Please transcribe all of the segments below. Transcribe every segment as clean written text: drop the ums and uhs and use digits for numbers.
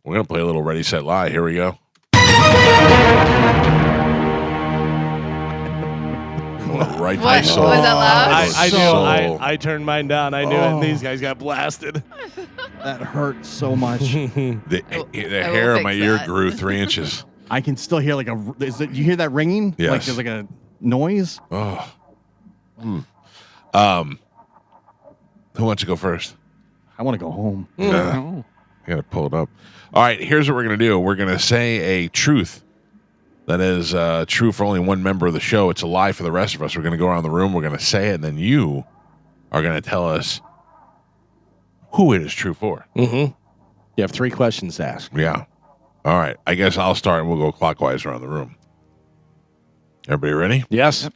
We're going to play a little Ready, Set, Lie. Here we go. Right to my soul. Was that loud? I Soul. knew. I turned mine down. I knew it. And these guys got blasted. That hurt so much. The I will hair on my fix ear that. grew 3 inches. I can still hear like you hear that ringing? Yes. Like there's like a noise? Oh. Who wants to go first? I want to go home. I got to pull it up. All right, here's what we're going to do. We're going to say a truth that is true for only one member of the show. It's a lie for the rest of us. We're going to go around the room. We're going to say it, and then you are going to tell us who it is true for. Mm-hmm. You have 3 questions to ask. Yeah. All right. I guess I'll start, and we'll go clockwise around the room. Everybody ready? Yes. Yep.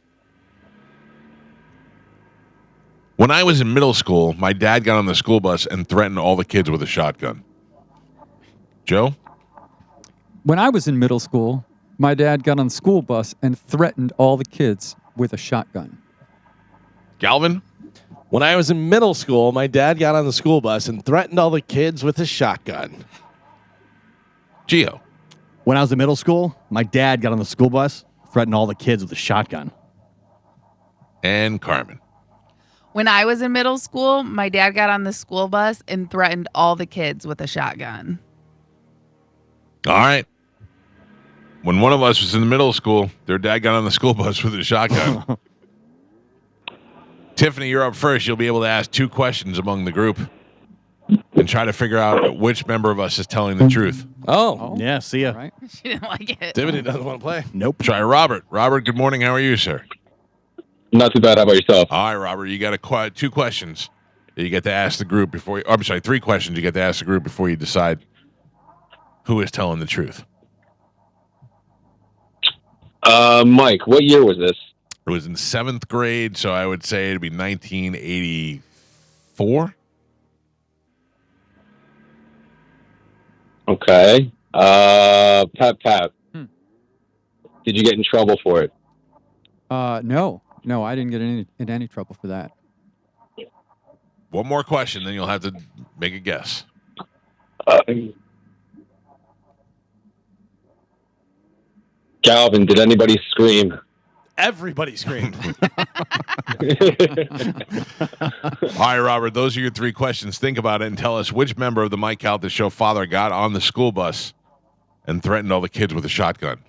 When I was in middle school, my dad got on the school bus and threatened all the kids with a shotgun. Joe? When I was in middle school, my dad got on the school bus and threatened all the kids with a shotgun. Galvin? When I was in middle school, my dad got on the school bus and threatened all the kids with a shotgun. Gio? When I was in middle school, my dad got on the school bus, threatened all the kids with a shotgun. And Carmen? When I was in middle school, my dad got on the school bus and threatened all the kids with a shotgun. All right. When one of us was in the middle school, their dad got on the school bus with a shotgun. Tiffany, you're up first. You'll be able to ask 2 questions among the group and try to figure out which member of us is telling the truth. Oh. Yeah, see ya. Right? She didn't like it. Tiffany doesn't want to play. Nope. Try Robert. Robert, good morning. How are you, sir? Not too bad. How about yourself? All right, Robert, you got 2 questions that you get to ask the group before you, I'm sorry, 3 questions you get to ask the group before you decide who is telling the truth. Mike, what year was this? It was in 7th grade, so I would say it'd be 1984. Okay. Pat. Hmm. Did you get in trouble for it? No, I didn't get in any trouble for that. One more question, then you'll have to make a guess. Calvin, did anybody scream? Everybody screamed. All right, Robert, those are your 3 questions. Think about it and tell us which member of the Mike Calta Show father got on the school bus and threatened all the kids with a shotgun.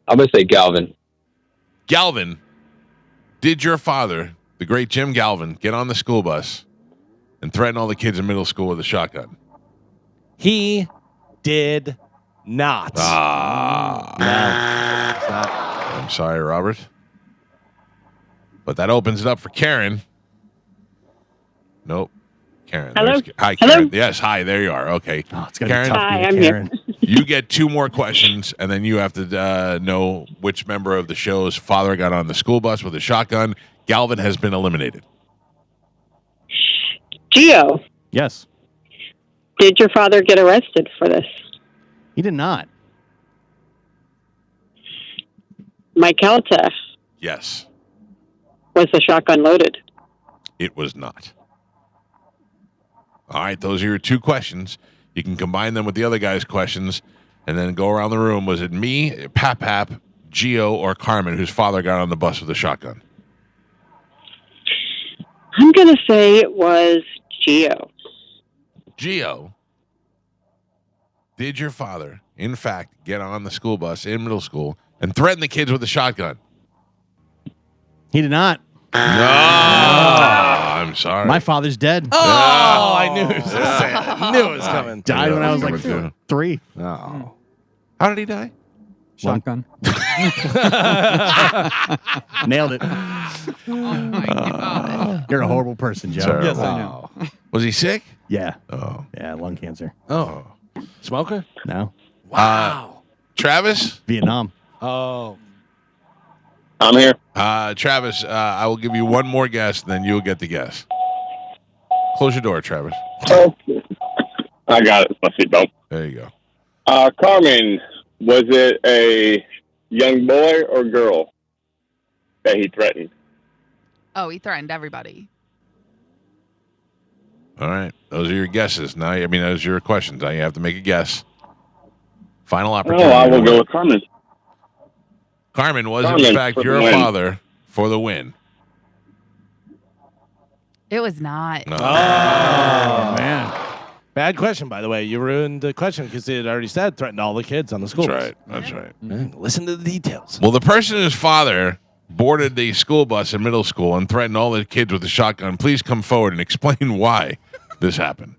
I'm going to say Galvin. Galvin, did your father, the great Jim Galvin, get on the school bus and threaten all the kids in middle school with a shotgun? He did not. I'm sorry, Robert. But that opens it up for Karen. Nope. Karen. Hello? Hi, Hello? Karen. Yes, hi. There you are. Okay. Oh, it's gonna Karen, be tough Hi, being I'm Karen. you get 2 more questions, and then you have to know which member of the show's father got on the school bus with a shotgun. Galvin has been eliminated. Gio, Yes. did your father get arrested for this? He did not. Mike Calta, Yes, was the shotgun loaded? it was not. All right, those are your 2 questions. You can combine them with the other guy's questions and then go around the room. Was it me, Pap, Gio, or Carmen whose father got on the bus with a shotgun? I'm going to say it was Gio. Gio, did your father, in fact, get on the school bus in middle school and threaten the kids with a shotgun? He did not. No, I'm sorry. My father's dead. Oh, I knew it was going to say it. Knew it was coming. Died when I was Coming like through. 3. Oh. How did he die? Shotgun. Nailed it. Oh my God. You're a horrible person, Joe. Terrible. Yes, I know. Was he sick? Yeah. Oh. Yeah, lung cancer. Oh. Smoker? No. Wow. Travis? Vietnam. Oh. I'm here. Travis, I will give you one more guess, and then you'll get the guess. Close your door, Travis. I got it. It's my seatbelt. There you go. Carmen, was it a young boy or girl that he threatened? Oh, he threatened everybody. All right. Those are your guesses. Now, I mean, those are your questions. Now you have to make a guess. Final opportunity. I will go with Carmen. Carmen, was it in Carmen fact for the your win. father for the win? It was not. No. Oh, man. Bad question, by the way. You ruined the question because it had already said threatened all the kids on the school That's bus. right. That's right. Listen to the details. Well, the person whose father boarded the school bus in middle school and threatened all the kids with a shotgun, please come forward and explain why this happened.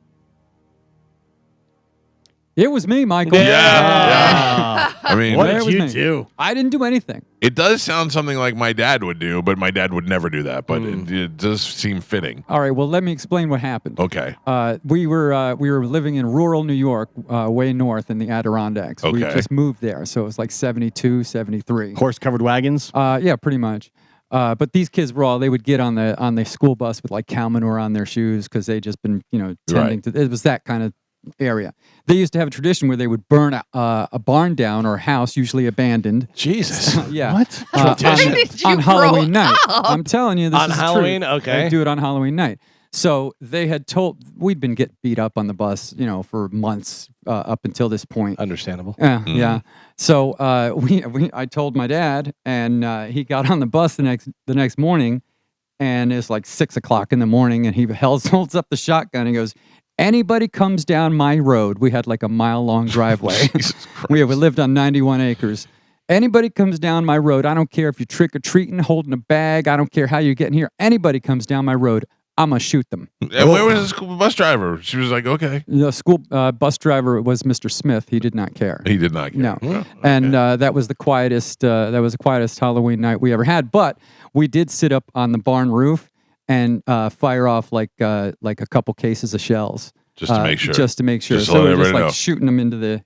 It was me, Michael. Yeah. I mean, What There did was you me. do? I didn't do anything. it does sound something like my dad would do, but my dad would never do that. But it does seem fitting. All right. Well, let me explain what happened. Okay. We were living in rural New York, way north in the Adirondacks. We Okay. just moved there, so it was like 72, 73. Horse-covered wagons. Yeah, pretty much. But these kids were they would get on the school bus with like cow manure on their shoes because they just been tending to. It was that kind of area. They used to have a tradition where they would burn a barn down or a house, usually abandoned. Jesus. Yeah. What? When did you on Halloween grow night. up? I'm telling you, this On is Halloween? true. Okay. They do it on Halloween night. So they had we'd been getting beat up on the bus, for months up until this point. Understandable. Yeah. So I told my dad, and he got on the bus the next morning, and it's like 6:00 in the morning, and he holds up the shotgun and goes, "Anybody comes down my road." We had like a mile-long driveway. Jesus Christ. We lived on 91 acres. Anybody comes down my road, I don't care if you're trick-or-treating, holding a bag, I don't care how you're getting here. Anybody comes down my road, I'm going to shoot them. And where was the school bus driver? She was like, okay. The school bus driver was Mr. Smith. He did not care. He did not care. No. Oh, And okay. that was the quietest Halloween night we ever had. But we did sit up on the barn roof and fire off like a couple cases of shells. Just to make sure. Just to make sure. Just to So let we were just everybody like know. shooting them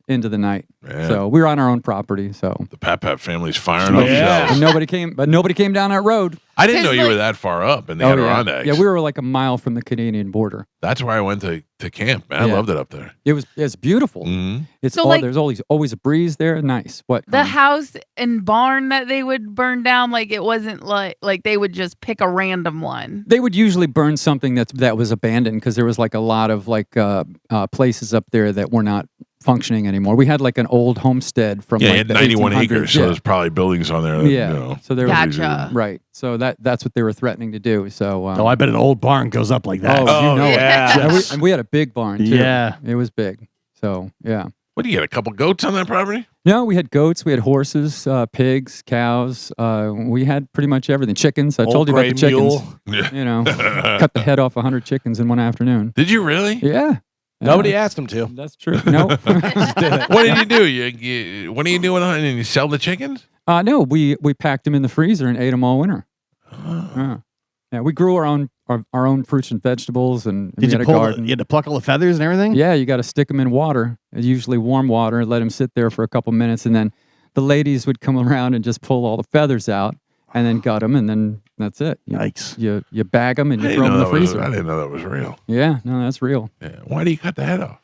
into the night. Man. So we were on our own property. So The Pat family's firing off Yeah. shells. and nobody came down that road. I didn't know you Like- were that far up in the Yeah. Adirondacks. Yeah, we were like a mile from the Canadian border. That's where I went to camp, man. I Yeah. loved it up there. It's beautiful. Mm-hmm. It's So, all like- there's always a breeze there. Nice. What? The house and barn that they would burn down, like it wasn't like they would just pick a random one. They would usually burn something that was abandoned because there was like a lot of places up there that were not functioning anymore. We had like an old homestead from Yeah, like you had the 91 1800s. acres, so Yeah. there's probably buildings on there. That, Yeah. So there was Gotcha. right. So that's what they were threatening to do. So Oh, I bet an old barn goes up like that. Oh, you know it. yeah. And we had a big barn too. Yeah. It was big. So yeah. What do you get? A couple goats on that property? No, we had goats, we had horses, pigs, cows. We had pretty much everything. Chickens. I Old told you about gray the chickens. mule. Yeah. You know, cut the head off 100 chickens in one afternoon. Did you really? Yeah. Nobody Yeah. asked him to. That's true. No. What did you do? What are you doing? And you sell the chickens? No, we packed them in the freezer and ate them all winter. Yeah, we grew our own fruits and vegetables, and we Did you had a pull? garden. You had to pluck all the feathers and everything. Yeah, you got to stick them in water, usually warm water, and let them sit there for a couple minutes, and then the ladies would come around and just pull all the feathers out, and then gut them, and then that's it. Yikes. You bag them and I you throw them in the that was, freezer. I didn't know that was real. Yeah, no, that's real. Yeah. Why do you cut the head off?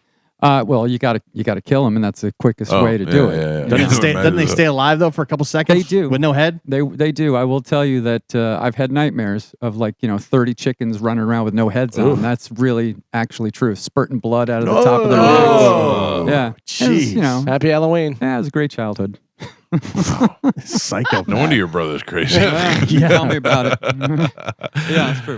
Well, you got to kill them, and that's the quickest way to do it. Yeah. Doesn't they stay alive though for a couple seconds? They do. With no head. They do. I will tell you that I've had nightmares of 30 chickens running around with no heads on them. That's really actually true. Spurting blood out of the top of their Oh. necks. Yeah. It was, Jeez. Happy Halloween. yeah, it was a great childhood. Psycho. No wonder your brother's crazy. Tell me about it. Yeah, it's true.